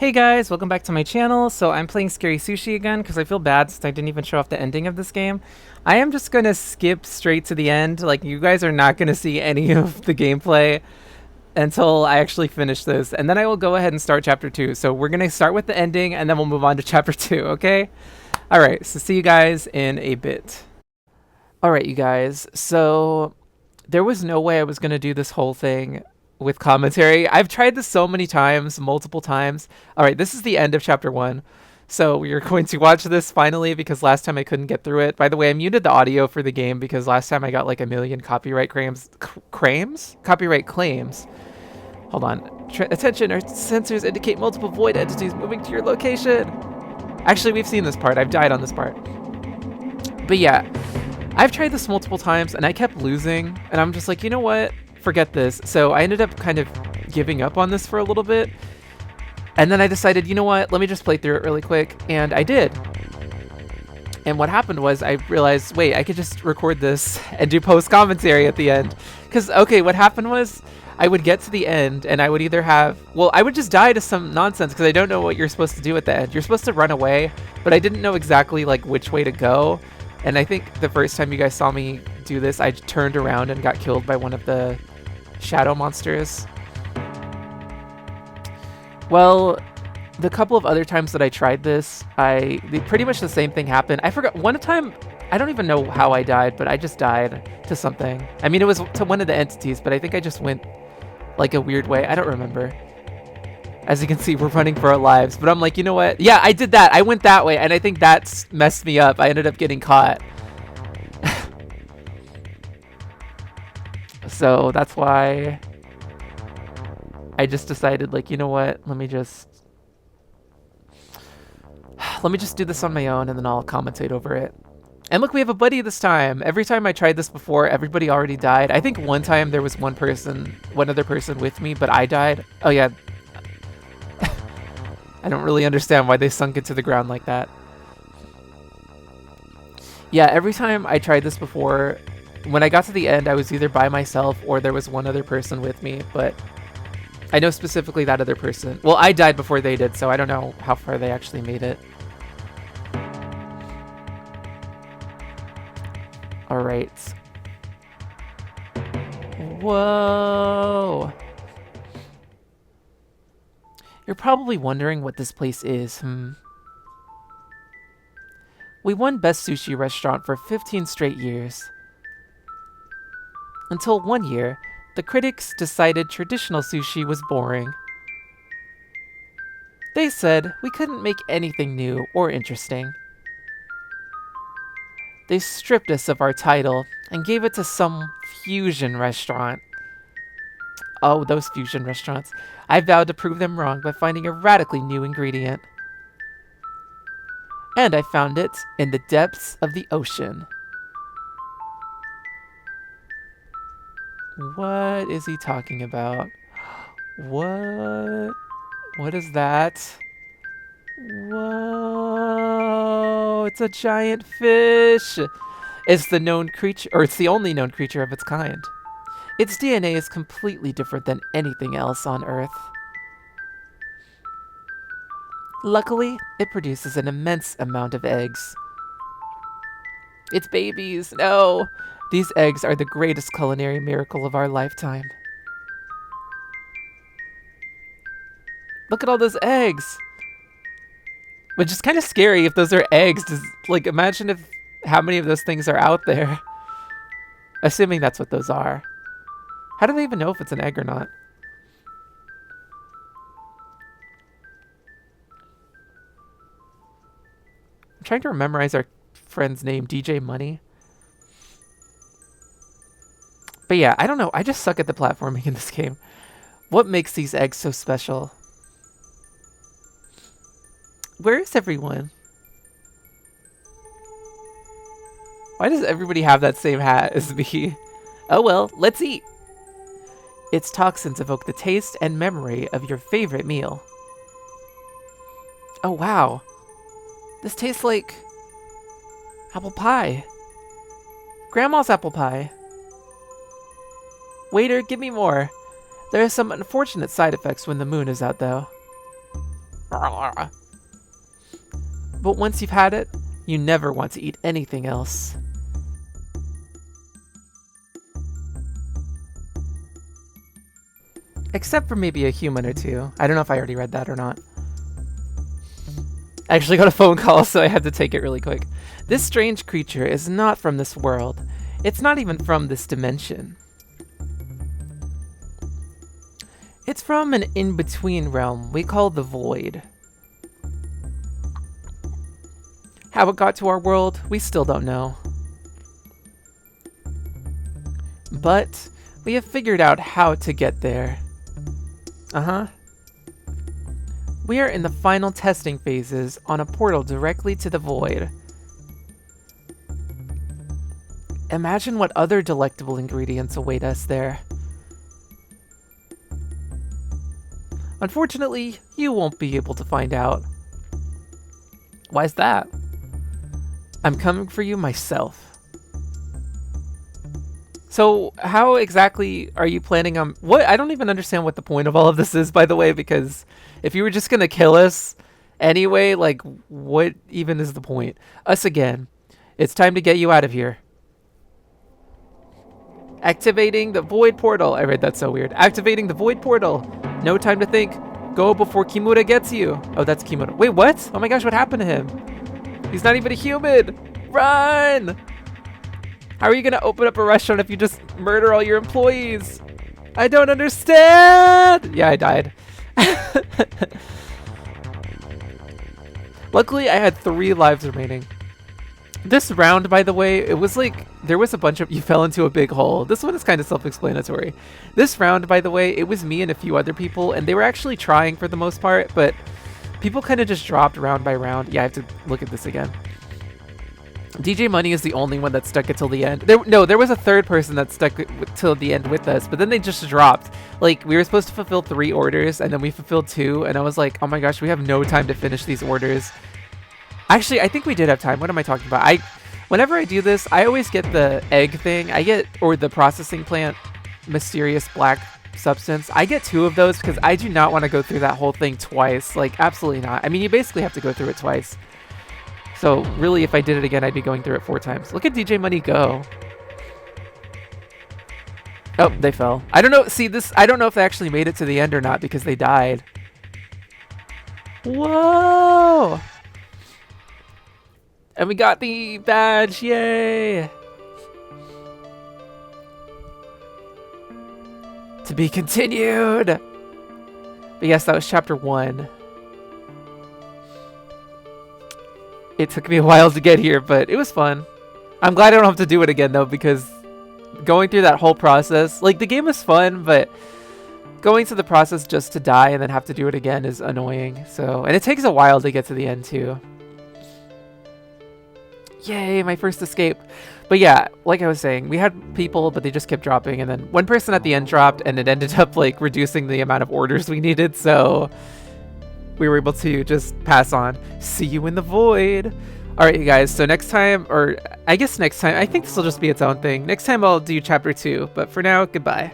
Hey guys, welcome back to my channel. So I'm playing Scary Sushi again because I feel bad since I didn't even show off the ending of this game. I am just going to skip straight to the end. Like, you guys are not going to see any of the gameplay until I actually finish this. And then I will go ahead and start chapter 2. So we're going to start with the ending and then we'll move on to chapter 2, okay? Alright, so see you guys in a bit. Alright, you guys. So there was no way I was going to do this whole thing with commentary. I've tried this so many times, multiple times. All right, this is the end of chapter 1. So we are going to watch this finally because last time I couldn't get through it. By the way, I muted the audio for the game because last time I got like a million copyright claims. Copyright claims. Hold on. Attention, our sensors indicate multiple void entities moving to your location. Actually, we've seen this part. I've died on this part. But yeah, I've tried this multiple times and I kept losing. And I'm just like, you know what? Forget this. So I ended up kind of giving up on this for a little bit. And then I decided, you know what? Let me just play through it really quick. And I did. And what happened was I realized, wait, I could just record this and do post commentary at the end. Because, okay, what happened was I would get to the end and I would either have, well, I would just die to some nonsense because I don't know what you're supposed to do at the end. You're supposed to run away, but I didn't know exactly like which way to go. And I think the first time you guys saw me do this, I turned around and got killed by one of the shadow monsters. Well, the couple of other times that I tried this, pretty much the same thing happened. I forgot one time, I don't even know how I died, but I just died to something. I mean, it was to one of the entities, but I think I just went like a weird way. I don't remember. As you can see, we're running for our lives, but I'm like, you know what? Yeah, I did that. I went that way, and I think that's messed me up. I ended up getting caught. So that's why I just decided, like, you know what? Let me just do this on my own, and then I'll commentate over it. And look, we have a buddy this time. Every time I tried this before, everybody already died. I think one time there was one other person with me, but I died. Oh yeah. I don't really understand why they sunk into the ground like that. Yeah, every time I tried this before, when I got to the end, I was either by myself or there was one other person with me, but I know specifically that other person. Well, I died before they did, so I don't know how far they actually made it. All right. Whoa. You're probably wondering what this place is, We won Best Sushi Restaurant for 15 straight years. Until one year, the critics decided traditional sushi was boring. They said we couldn't make anything new or interesting. They stripped us of our title and gave it to some fusion restaurant. Oh, those fusion restaurants. I vowed to prove them wrong by finding a radically new ingredient. And I found it in the depths of the ocean. What is he talking about? What? What is that? Whoa! It's a giant fish! It's the known creature, or it's the only known creature of its kind. Its DNA is completely different than anything else on Earth. Luckily, it produces an immense amount of eggs. It's babies! No! These eggs are the greatest culinary miracle of our lifetime. Look at all those eggs! Which is kind of scary if those are eggs. Like, imagine if how many of those things are out there. Assuming that's what those are. How do they even know if it's an egg or not? I'm trying to memorize our friend's name, DJ Money. But yeah, I don't know. I just suck at the platforming in this game. What makes these eggs so special? Where is everyone? Why does everybody have that same hat as me? Oh well, let's eat! Its toxins evoke the taste and memory of your favorite meal. Oh wow. This tastes like apple pie. Grandma's apple pie. Waiter, give me more. There are some unfortunate side effects when the moon is out, though. But once you've had it, you never want to eat anything else. Except for maybe a human or two. I don't know if I already read that or not. I actually got a phone call, so I had to take it really quick. This strange creature is not from this world. It's not even from this dimension. It's from an in-between realm we call the Void. How it got to our world, we still don't know. But we have figured out how to get there. We are in the final testing phases on a portal directly to the Void. Imagine what other delectable ingredients await us there. Unfortunately, you won't be able to find out. Why's that? I'm coming for you myself. So, how exactly are you planning on... What? I don't even understand what the point of all of this is, by the way, because if you were just gonna kill us anyway, like, what even is the point? Us again. It's time to get you out of here. Activating the Void Portal. I read that so weird. Activating the Void Portal. No time to think. Go before Kimura gets you. Oh, that's Kimura. Wait, what? Oh my gosh, what happened to him? He's not even a human. Run! How are you gonna open up a restaurant if you just murder all your employees? I don't understand! Yeah, I died. Luckily, I had 3 lives remaining. This round, by the way, it was like, there was a bunch of, you fell into a big hole. This one is kind of self-explanatory. This round, by the way, it was me and a few other people, and they were actually trying for the most part, but people kind of just dropped round by round. Yeah, I have to look at this again. DJ Money is the only one that stuck it till the end. There was a third person that stuck it till the end with us, but then they just dropped. Like, we were supposed to fulfill 3 orders, and then we fulfilled 2, and I was like, oh my gosh, we have no time to finish these orders. Actually, I think we did have time. What am I talking about? Whenever I do this, I always get the egg thing. Or the processing plant, mysterious black substance. I get 2 of those because I do not want to go through that whole thing twice. Like, absolutely not. I mean, you basically have to go through it twice. So really, if I did it again, I'd be going through it 4 times. Look at DJ Money go. Oh, they fell. I don't know. See, I don't know if they actually made it to the end or not because they died. Whoa! And we got the badge. Yay! To be continued. But yes, that was chapter 1. It took me a while to get here, but it was fun. I'm glad I don't have to do it again, though, because going through that whole process, like, the game was fun, but going through the process just to die and then have to do it again is annoying. So, and it takes a while to get to the end, too. Yay, my first escape. But yeah, like I was saying, we had people, but they just kept dropping, and then one person at the end dropped, and it ended up, like, reducing the amount of orders we needed, so we were able to just pass on. See you in the void. All right, you guys. So next time, or I guess next time, I think this will just be its own thing. Next time I'll do chapter 2. But for now, goodbye.